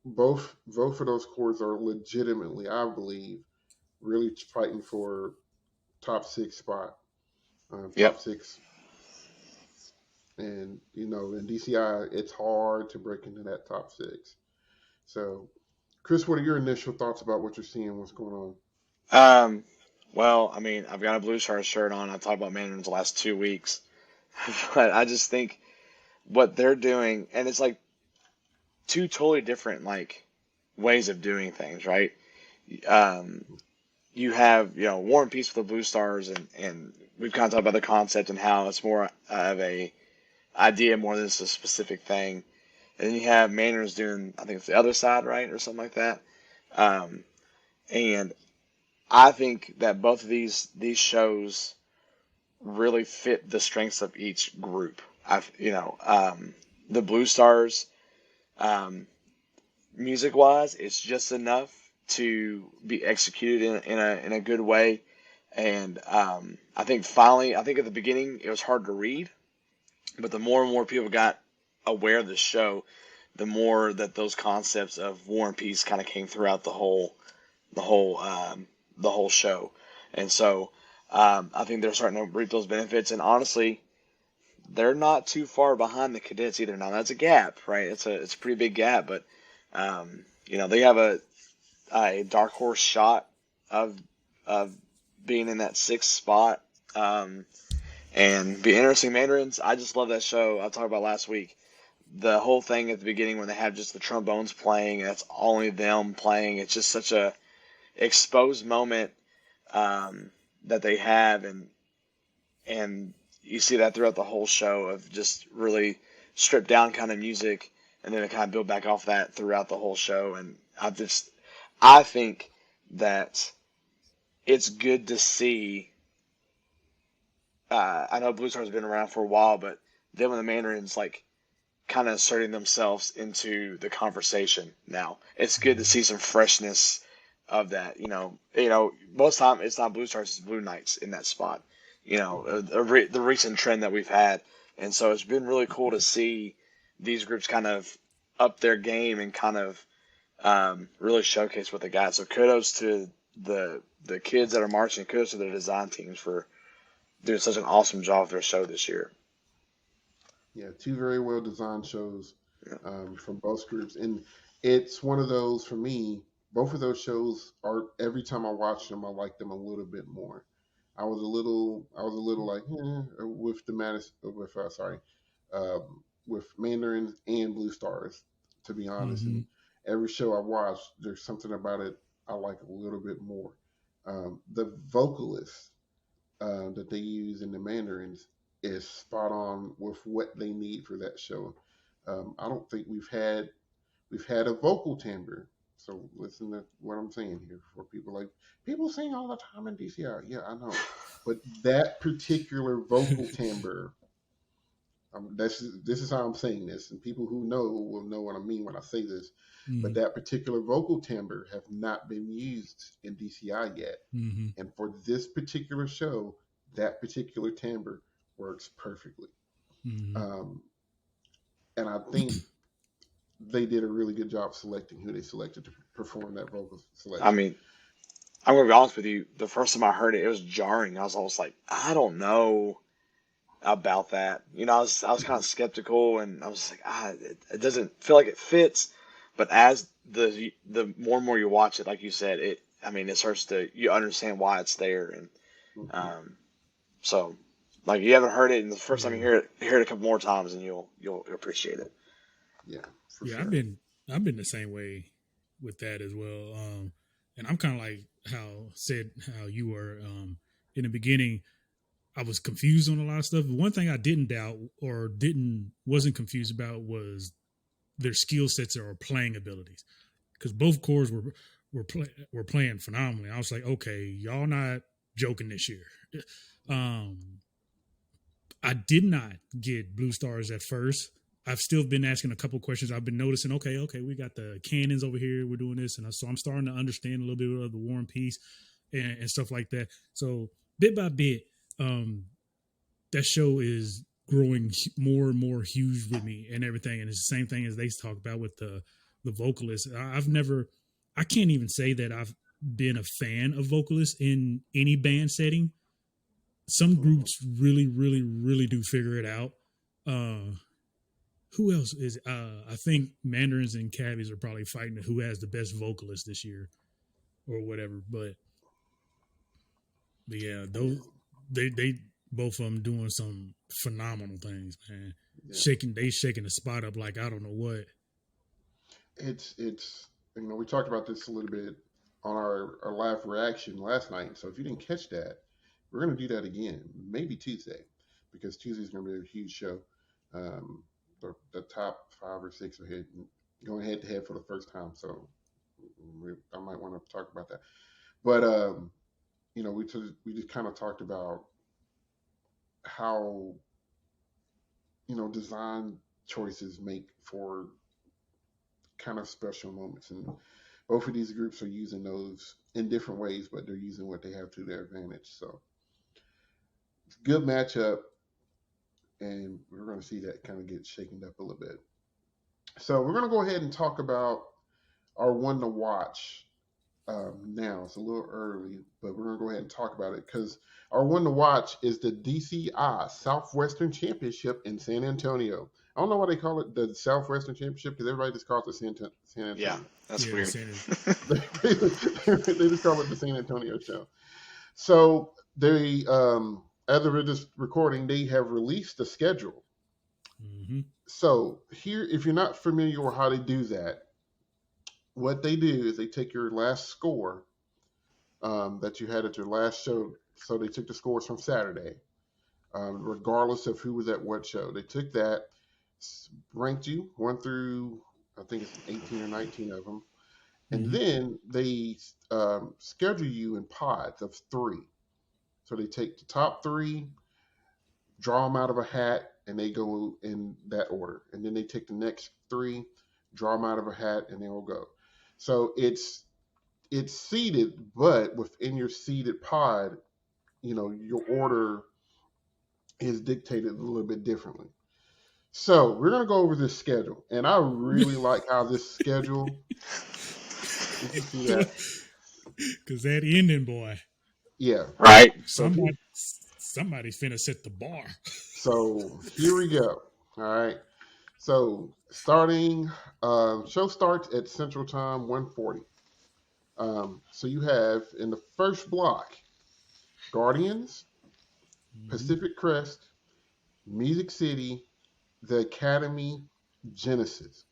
both of those cores are legitimately, I believe, really fighting for top 6 spot. Top 6. And, in DCI, it's hard to break into that top 6. So, Chris, what are your initial thoughts about what you're seeing, what's going on? Well, I've got a Blue Stars shirt on. I've talked about Mandarins the last 2 weeks. But I just think what they're doing, and it's like two totally different ways of doing things, right? You have War and Peace with the Blue Stars, and we've kind of talked about the concept and how it's more of a idea more than it's a specific thing. And then you have Mandarins doing, I think it's the other side, right, or something like that. And I think that both of these shows really fit the strengths of each group. The Blue Stars, um, music wise, it's just enough to be executed in a good way. And I think at the beginning it was hard to read, but the more and more people got aware of the show, the more that those concepts of War and Peace kind of came throughout the whole the whole show. And so I think they're starting to reap those benefits. And honestly, they're not too far behind the cadets either. Now that's a gap, right? It's a pretty big gap, but they have a dark horse shot of of being in that sixth spot. And be interesting, Mandarins. I just love that show. I talked about last week. The whole thing at the beginning when they have just the trombones playing, and it's only them playing. It's just such a exposed moment that they have, and you see that throughout the whole show of just really stripped down kind of music, and then it kind of build back off that throughout the whole show. And I think that it's good to see. I know Blue Stars has been around for a while, but them and the Mandarins like kind of inserting themselves into the conversation now. It's good to see some freshness of that. Most time it's not Blue Stars, it's Blue Knights in that spot. The recent trend that we've had, and so it's been really cool to see these groups kind of up their game and kind of really showcase what they got. So kudos to the kids that are marching. Kudos to their design teams for doing such an awesome job of their show this year. Yeah, two very well designed shows Yeah. from both groups, and it's one of those for me. Both of those shows are every time I watch them, I like them a little bit more. I was a little like with the Madison, with Mandarins and Blue Stars, to be honest. Mm-hmm. And every show I watch, there's something about it I like a little bit more. The vocalists that they use in the Mandarins is spot on with what they need for that show. I don't think we've had a vocal timbre. So listen to what I'm saying here for people like people sing all the time in DCR. Yeah, I know, but that particular vocal timbre. This is how I'm saying this, and people who know will know what I mean when I say this. But Mm-hmm. that particular vocal timbre have not been used in DCI yet. Mm-hmm. And for this particular show, that particular timbre works perfectly. Mm-hmm. Um, and I think they did a really good job selecting who they selected to perform that vocal I selection. mean, I'm gonna be honest with you. The first time I heard it, it was jarring. I was almost like, I don't know about that. I was kind of skeptical, and I was like, it doesn't feel like it fits. But as the more and more you watch it, like you said, it starts to you understand why it's there, and Hmm. um, so like you haven't heard it, and the first time you Yeah. hear it a couple more times, and you'll appreciate it. Yeah, for Yeah, sure. I've been the same way with that as well. And I'm kind of like how you were in the beginning. I was confused on a lot of stuff. But one thing I didn't doubt or didn't wasn't confused about was their skill sets or playing abilities, because both cores were playing phenomenally. I was like, okay, y'all not joking this year. Um, I did not get Blue Stars at first. I've still been asking a couple questions. I've been noticing, okay, we got the cannons over here. We're doing this. And so I'm starting to understand a little bit of the War and Peace and stuff like that. So bit by bit, um, that show is growing more and more huge with me and everything. And it's the same thing as they talk about with the vocalists. I can't even say that I've been a fan of vocalists in any band setting. Some Hmm. groups really, really, really do figure it out. Who else is? I think Mandarins and Cabbies are probably fighting who has the best vocalist this year or whatever. But yeah, Yeah, those they both of them doing some phenomenal things, man. yeah. Shaking the spot up like I don't know what. It's we talked about this a little bit on our live reaction last night. So if you didn't catch that, we're gonna do that again, maybe Tuesday, because Tuesday's gonna be a huge show. Um, the top five or six are going head to head for the first time. So I might want to talk about that. But we just kind of talked about how design choices make for kind of special moments, and both of these groups are using those in different ways, but they're using what they have to their advantage. So it's a good matchup, and we're going to see that kind of get shaken up a little bit. So we're going to go ahead and talk about our one to watch now. It's a little early, but we're going to go ahead and talk about it because our one to watch is the DCI Southwestern Championship in San Antonio. I don't know why they call it the Southwestern Championship because everybody just calls it San Antonio. Yeah, that's weird. They just call it the San Antonio show. So they, as of this recording, they have released the schedule. Mm-hmm. So here, if you're not familiar with how they do that, what they do is they take your last score that you had at your last show. So they took the scores from Saturday, regardless of who was at what show. They took that, ranked you 1 through, I think it's 18 or 19 of them. And then they schedule you in pods of 3. So they take the top 3, draw them out of a hat, and they go in that order. And then they take the next 3, draw them out of a hat, and they will go. So it's seeded, but within your seeded pod, your order is dictated a little bit differently. So we're going to go over this schedule. And I really like how this schedule... You can see that. Because that ending, boy. Yeah. Right. Somebody's finna set the bar. So here we go. All right. So starting, show starts at Central Time, 1:40. So you have in the first block, Guardians, Pacific Crest, Music City, The Academy, Genesis.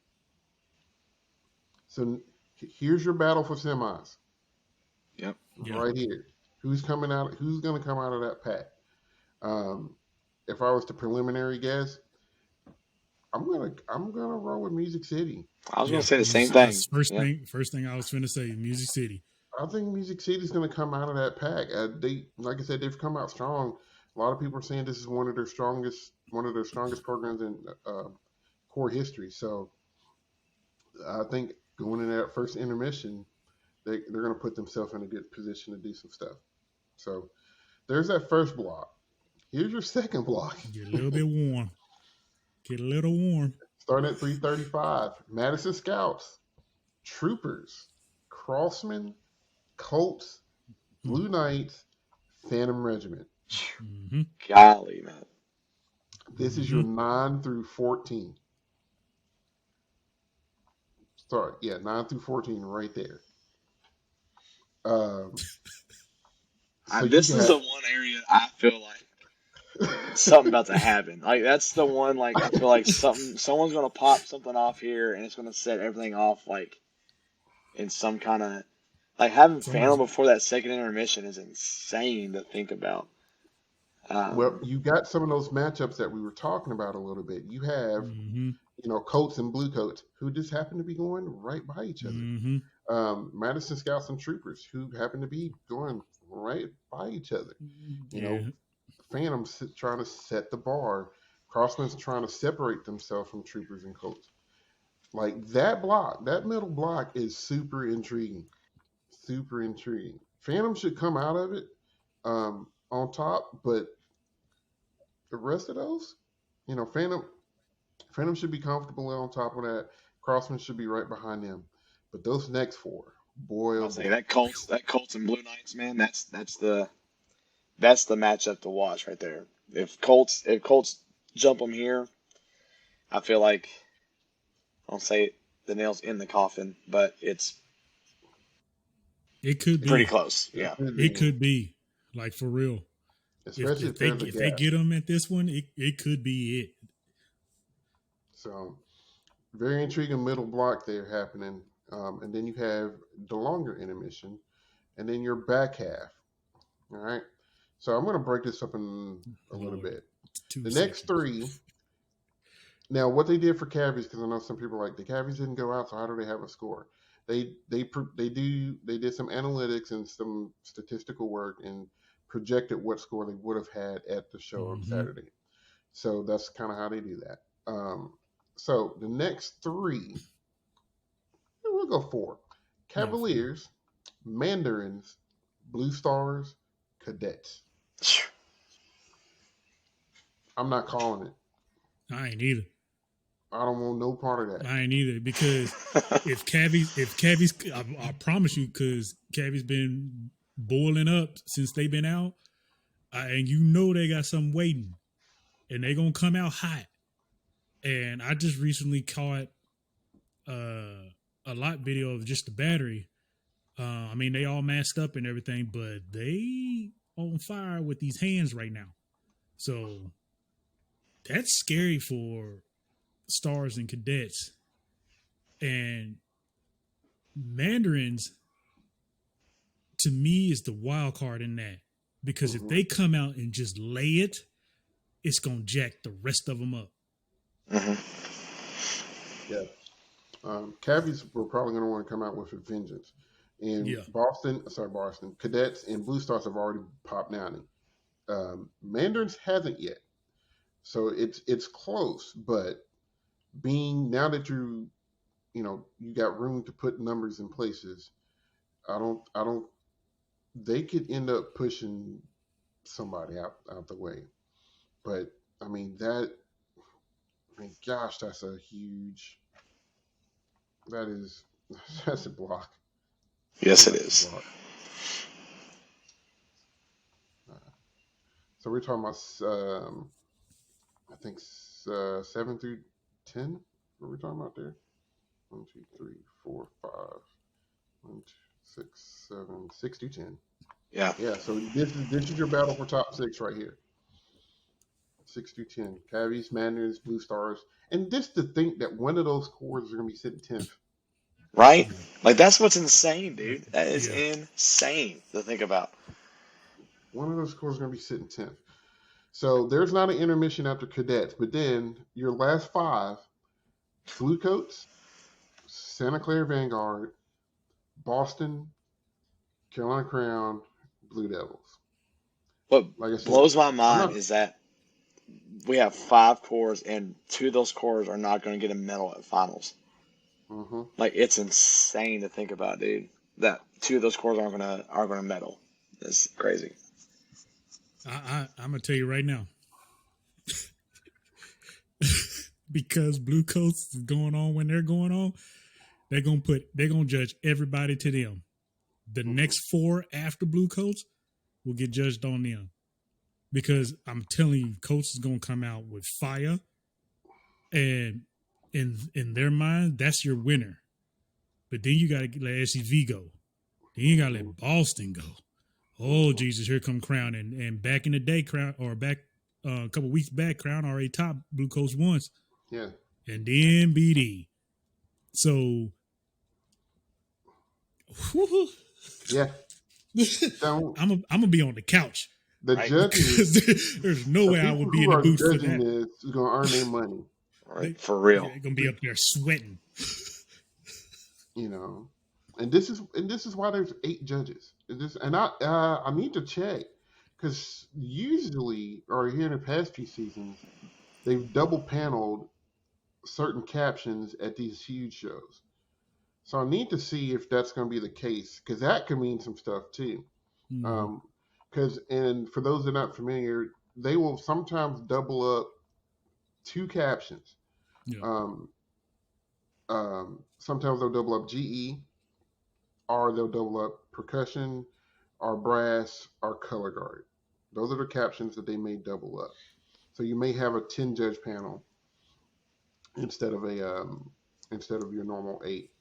So here's your battle for semis. Yep. Right here. Who's coming out? Who's going to come out of that pack? If I was to preliminary guess, I'm gonna roll with Music City. I was gonna say the same thing. First thing I was gonna say, Music City. I think Music City is going to come out of that pack. They, like I said, they've come out strong. A lot of people are saying this is one of their strongest programs in core history. So I think going into that first intermission, they're going to put themselves in a good position to do some stuff. So there's that first block. Here's your second block. Get a little bit warm. Get a little warm. Starting at 3:35, Madison Scouts, Troopers, Crossmen, Colts, Blue Knights, Phantom Regiment. Mm-hmm. Golly, man. This is your 9 through 14. Sorry, 9 through 14 right there. This is the one area I feel like something about to happen. Like that's the one. Like I feel like someone's gonna pop something off here, and it's gonna set everything off like in some kind of like having Phantom before that second intermission is insane to think about. Well, you got some of those matchups that we were talking about a little bit. You have, Colts and Blue Coats who just happen to be going right by each other. Madison Scouts and Troopers who happen to be going right by each other. Phantom's trying to set the bar. Crossman's trying to separate themselves from Troopers and Colts. Like that block, that middle block is super intriguing. Super intriguing. Phantom should come out of it on top, but the rest of those, Phantom should be comfortable on top of that. Crossman should be right behind them. But those next 4, boy, I'll say that Colts and Blue Knights, man, that's the matchup to watch right there. If Colts jump them here, I feel like I don't say the nail's in the coffin, but it could be pretty close. Yeah, it could be like for real. Especially if they get them at this one, it could be it. So very intriguing middle block there happening, and then you have the longer intermission, and then your back half. All right. So I'm going to break this up in a little bit. The next 3. Now, what they did for Cavies, because I know some people are like, the Cavies didn't go out, so how do they have a score? They did some analytics and some statistical work and projected what score they would have had at the show on Mm-hmm. Saturday. So that's kind of how they do that. So the next three, we'll go four: Cavaliers, Mandarins, Blue Stars, Cadets. I'm not calling it. I ain't either. I don't want no part of that. I ain't either because if Cavi's, I promise you, because Cavi's been boiling up since they've been out, and you know they got something waiting, and they gonna come out hot. And I just recently caught a lot video of just the battery. I mean, they all masked up and everything, but they on fire with these hands right now. So that's scary for Stars and Cadets. And Mandarins, to me, is the wild card in that. Because if they come out and just lay it, it's going to jack the rest of them up. Yeah. Cavies were probably going to want to come out with a vengeance. And Boston, Cadets and Blue Stars have already popped down. Mandarins hasn't yet. So it's close, but being now that you got room to put numbers in places, they could end up pushing somebody out the way. But gosh, that's a block. Yes, it is. So we're talking about, I think 7 through 10. What are we talking about there? 1, 2, 3, 4, 5. 1, 2, 6, 7, 6 through 10. Yeah. Yeah. So this is your battle for top 6 right here. 6 through 10. Cavies, Mandarins, Blue Stars, and just to think that one of those cores is going to be sitting 10th. Right? Like, that's what's insane, dude. That is insane to think about. One of those cores is going to be sitting 10th. So there's not an intermission after Cadets, but then your last 5: Bluecoats, Santa Clara Vanguard, Boston, Carolina Crown, Blue Devils. What like I said, blows my mind is that we have 5 cores, and 2 of those cores are not going to get a medal at finals. Mm-hmm. Like, it's insane to think about, dude. That 2 of those cores aren't gonna medal. It's crazy. I'm gonna tell you right now, because Blue Coats is going on when they're going on, they're gonna judge everybody to them. The next 4 after Blue Coats will get judged on them, because I'm telling you, Coats is gonna come out with fire, and in their mind, that's your winner. But then you gotta let SCV go. Then you gotta let Boston go. Oh, Jesus, here come Crown. And back in the day, Crown, or back a couple weeks back, Crown already topped Blue Coats once. Yeah. And then BD. So, yeah. I'm gonna be on the couch. The right? judges, there's no way I would be in the booth for that. Is going to earn their money. Right, for real. They're gonna be up there sweating. And this is why there's 8 judges. I need to check, because usually, or here in the past few seasons, they've double paneled certain captions at these huge shows. So I need to see if that's going to be the case, because that could mean some stuff too. And for those that are not familiar, they will sometimes double up 2 captions. Yeah. Sometimes they'll double up GE, or they'll double up percussion, or brass, or color guard. Those are the captions that they may double up. So you may have a 10-judge panel instead of your normal 8.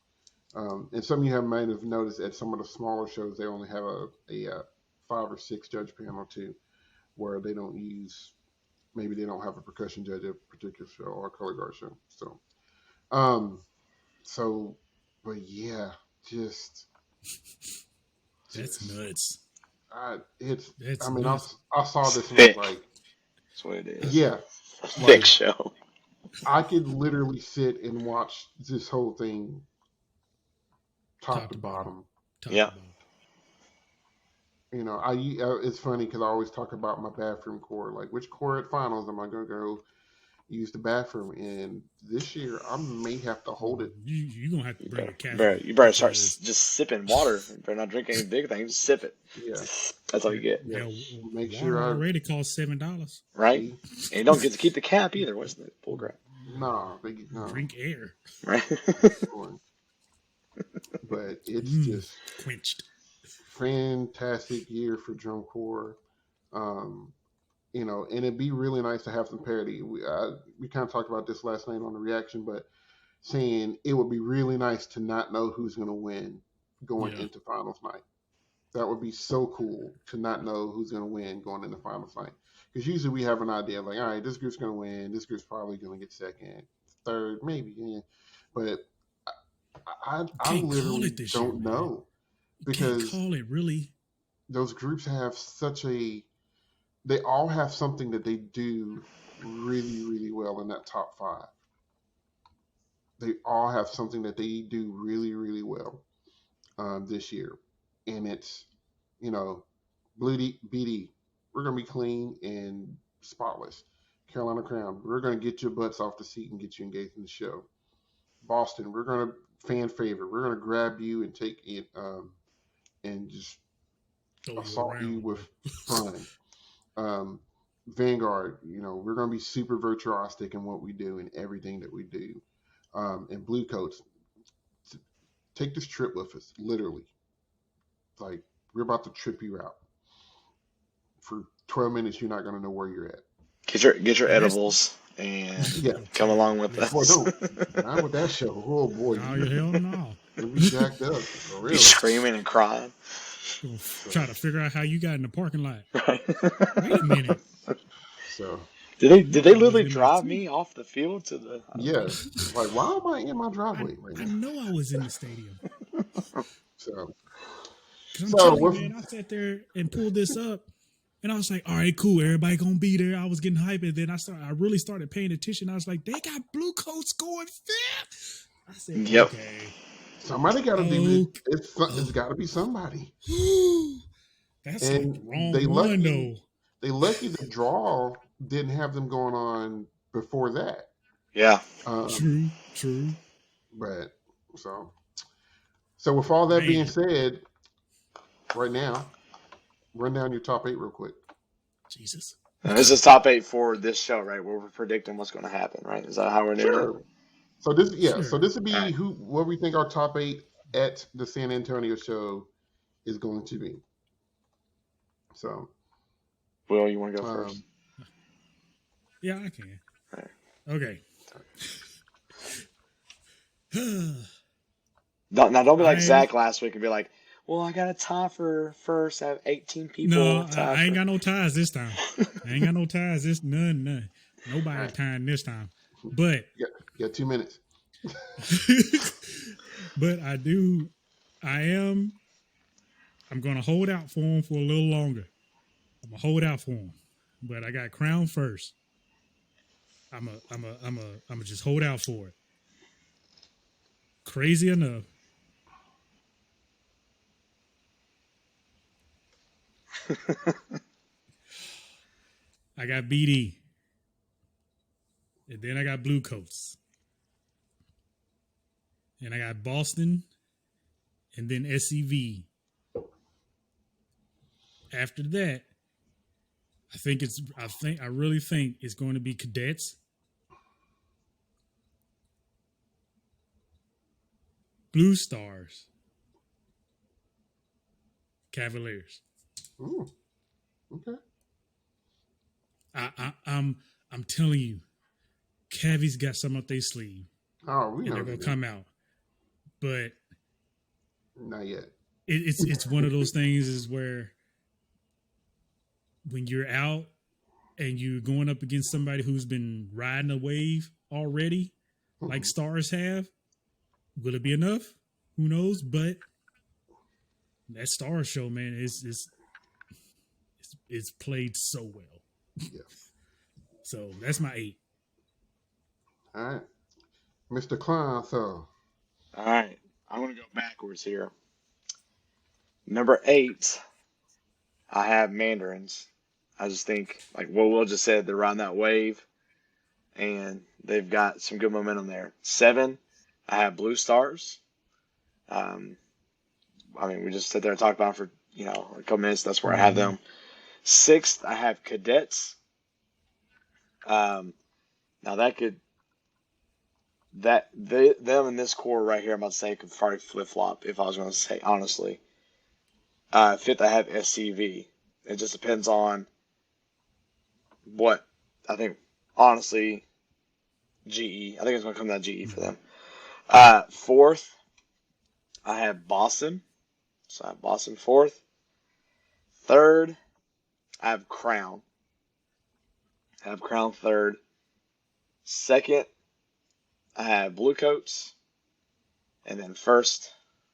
And some of you might have noticed at some of the smaller shows they only have a 5 or 6 judge panel too, where they don't have a percussion judge at a particular show or a color guard show. But yeah, that's nuts. I saw this and thick. was like, That's what it is. yeah, Thick show. I could literally sit and watch this whole thing top to bottom. Top Yeah. to bottom. You know, it's funny because I always talk about my bathroom core. Like, which core at finals am I going to go use the bathroom? And this year, I may have to hold it. You gonna have to You bring better, a you better, catheter you better start because just sipping water. You better not drink any big things. Just sip it. Yeah, That's all you get, yeah. hell, Make water sure I already costs $7. right? see. And you don't get to keep the cap either. What's the bull crap, No, Drink air. right? but it's Mm, just quenched. fantastic year for drum corps. You know, and it'd be really nice to have some parity. We kind of talked about this last night on the reaction, but saying it would be really nice to not know who's going to win going Yeah. into finals night. That would be so cool to not know who's going to win going into finals night. Because usually we have an idea like, all right, this group's going to win. This group's probably going to get second, third, maybe. Yeah. But I Can't call literally it this year, don't man. know You can't because call it really. those groups have they all have something that they do really, really well in that top five. They all have something that they do really, really well this year. And it's, you know, BD, we're going to be clean and spotless. Carolina Crown, we're going to get your butts off the seat and get you engaged in the show. Boston, we're going to fan favorite. We're going to grab you and take it and just Throw assault you you around. with fun. Vanguard, you know, we're going to be super virtuosic in what we do and everything that we do. And Blue Coats, take this trip with us, literally. Like, we're about to trip you out. For 12 minutes, you're not going to know where you're at. Get your And that's edibles and Yeah. come along with Listen, Boy, us. don't. Not with that show. Oh, boy. no, hell no. You'll be jacked up. For Be real. screaming and crying. Gonna try to figure out how you got in the parking lot. Right. Wait a minute. So, Did they You literally was in there drive too. me off the field to the? yeah. Like, why am I in my I, driveway right I now? know I was in the stadium. So, Cause I'm so telling you, with, man, I sat there and pulled this up, and I was like, "All right, cool, everybody gonna be there." I was getting hyped, and then I really started paying attention. I was like, "They got Blue Coats going fifth." I said, Yep. "Okay, somebody got to do it. It's oh, got to be somebody. that's like the And wrong one though." they lucky the draw didn't have them going on before that. Yeah. True. But so with all that being Man, said, right now, run down your top 8 real quick. Jesus. And this is top 8 for this show, right? Where we're predicting what's going to happen, right? Is that how we're doing it? Sure. So this, Sure. so this would be All right. what we think our top 8 at the San Antonio show is going to be. So, Will, you want to go first? Yeah, I can. All right. Okay. Now, don't be like I Zach last week and be like, "Well, I got a tie for first. I have 18 people." no, tie I ain't for-" got no ties this time. I ain't got no ties. This none. Nobody All right. tying this time. But you got 2 minutes. but I'm gonna hold out for him for a little longer. I'm gonna hold out for him. But I got Crown first. I'm a just hold out for it. Crazy enough. I got BD. And then I got Blue Coats. And I got Boston. And then SEV. After that, I really think it's going to be Cadets. Blue Stars. Cavaliers. Ooh, okay. I'm telling you, Cavi's got some up their sleeve, Oh, we and know they're gonna come out. But Not yet. it's one of those things is where when you're out and you're going up against somebody who's been riding a wave already, like Stars have, will it be enough? Who knows? But that Stars show, man, it's played so well. Yeah. So that's my 8. All right. Mr. Klein, so All right. I'm going to go backwards here. Number 8, I have Mandarins. I just think, like what Will just said, they're riding that wave, and they've got some good momentum there. 7, I have Blue Stars. Um, I mean, we just sit there and talk about them for a couple minutes. That's where I have Mhm. them. 6th, I have Cadets. Um, now them in this core right here, I'm about to say could probably flip flop if I was going to say honestly. 5th, I have SCV. It just depends on what I think. Honestly, GE. I think it's going to come down to GE for them. 4th, I have Boston. So I have Boston 4th. 3rd, I have Crown. I have Crown 3rd. 2nd, I have Blue Coats. And then 1st,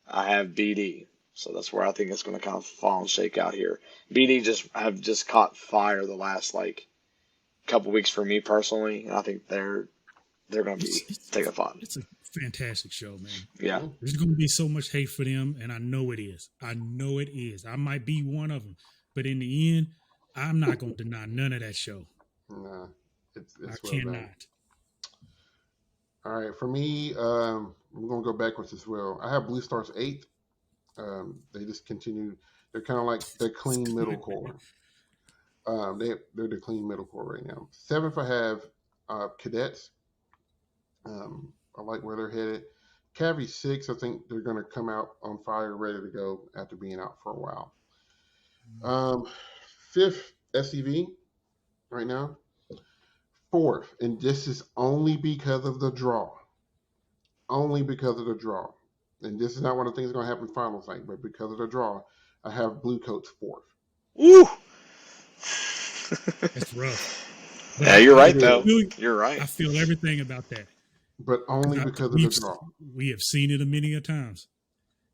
I have BD. So that's where I think it's going to kind of fall and shake out here. BD have caught fire the last couple weeks for me personally, and I think they're going to be taking fun. It's a fantastic show, man. Yeah. There's going to be so much hate for them, and I know it is. I know it is. I might be one of them, but in the end, I'm not going to deny none of that show. Nah, it's I well cannot. done. All right, for me, we're gonna go backwards as well. I have Blue Stars 8. They just continue. They're kind of like the clean middle core. They're the clean middle core right now. 7th, I have Cadets. I like where they're headed. Cavi 6, I think they're going to come out on fire, ready to go after being out for a while. 5th, SCV right now. 4th, and this is only because of the draw. Only because of the draw. And this is not one of the things that's going to happen finals night, but because of the draw, I have Blue Coats 4th. Woo! That's rough. Yeah, you're right, It though. is. You're right. I feel everything about that. But only because of the draw. We have seen it a many a times.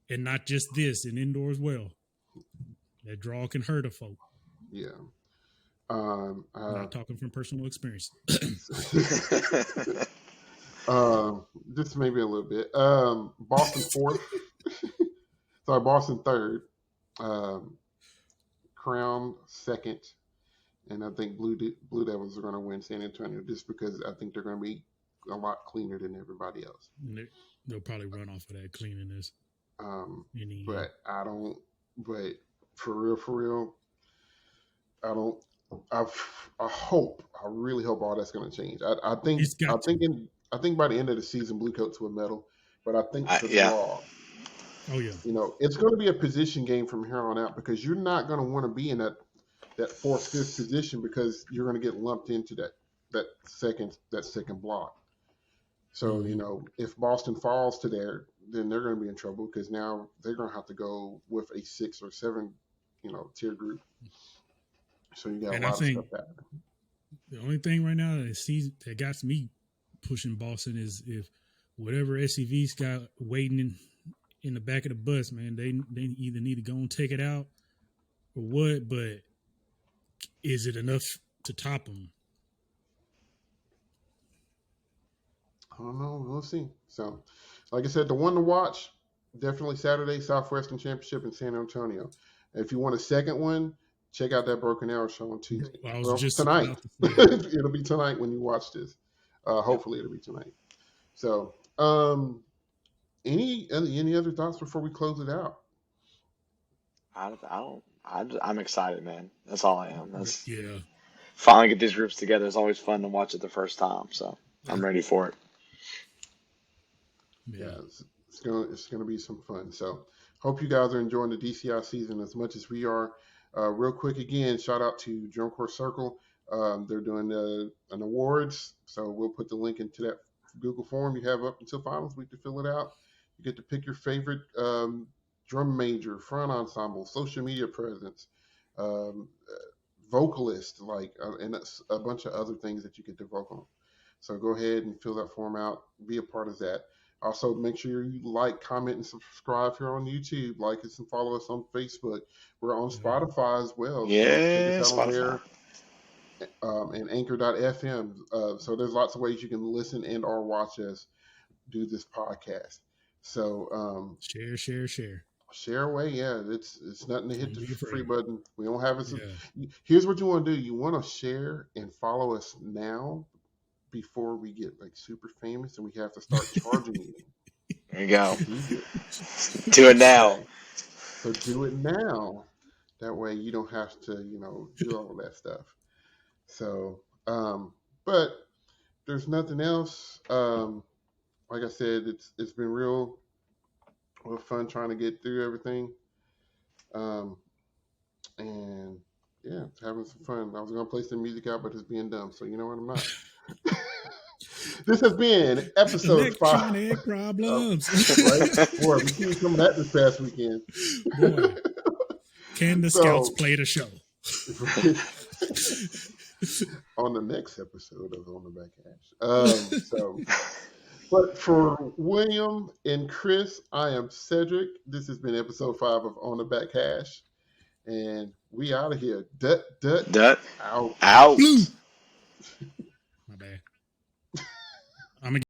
And not just this, in indoor as well. That draw can hurt a folk. Yeah. Not talking from personal experience. Just maybe a little bit. Boston 4th. Sorry, Boston 3rd. Crown 2nd. And I think Blue Devils are going to win San Antonio just because I think they're going to be a lot cleaner than everybody else. They'll probably run off of that cleanliness. But I don't. But for real, I don't. I really hope all that's going to change. I think by the end of the season, Blue Coats will medal. But I think the draw. Oh yeah. It's going to be a position game from here on out because you're not going to want to be in that 4th, 5th position because you're going to get lumped into that second block. So if Boston falls to there, then they're going to be in trouble because now they're going to have to go with a 6 or 7, tier group. So you got a lot of stuff happening. The only thing right now that got me pushing Boston is if whatever SCV's got waiting in the back of the bus, man, they either need to go and take it out or what, but is it enough to top them? I don't know. We'll see. So, like I said, the one to watch, definitely Saturday, Southwestern Championship in San Antonio. If you want a second one, check out that Broken Arrow show on Tuesday. Tonight. It'll be tonight when you watch this. Hopefully it'll be tonight. So, any other thoughts before we close it out? I'm excited, man. That's all I am. Yeah. Finally get these groups together. It's always fun to watch it the first time. So I'm ready for it. Yeah, it's gonna be some fun. So hope you guys are enjoying the DCI season as much as we are. Real quick again, shout out to Drum Corps Circle. They're doing an awards, so we'll put the link into that Google form. You have up until finals week to fill it out. You get to pick your favorite drum major, front ensemble, social media presence, vocalist, and a bunch of other things that you get to vote on. So go ahead and fill that form out. Be a part of that. Also, make sure you like, comment, and subscribe here on YouTube. Like us and follow us on Facebook. We're on Spotify as well. Yeah, so Spotify. And Anchor.fm. So there's lots of ways you can listen and or watch us do this podcast. So Share. share away. Yeah, it's nothing to hit Don't the be free afraid. button. We don't have it. Yeah. Here's what you want to do. You want to share and follow us now before we get like super famous and we have to start charging you There you go. to do this. Do it now. Okay. So do it now. That way you don't have to, do all that stuff. So, but there's nothing else. Like I said, it's been real fun trying to get through everything. And yeah, having some fun. I was gonna play some music out, but it's being dumb. So you know what, I'm not. This has been episode 5. Electronic problems. Right? Boy, we seen some of that this past weekend. Boy, can the Scouts play the show? On the next episode of On the Back Hash. But for William and Chris, I am Cedric. This has been episode 5 of On the Back Hash. And we out of here. Dut, Dut. out. Out. Blue.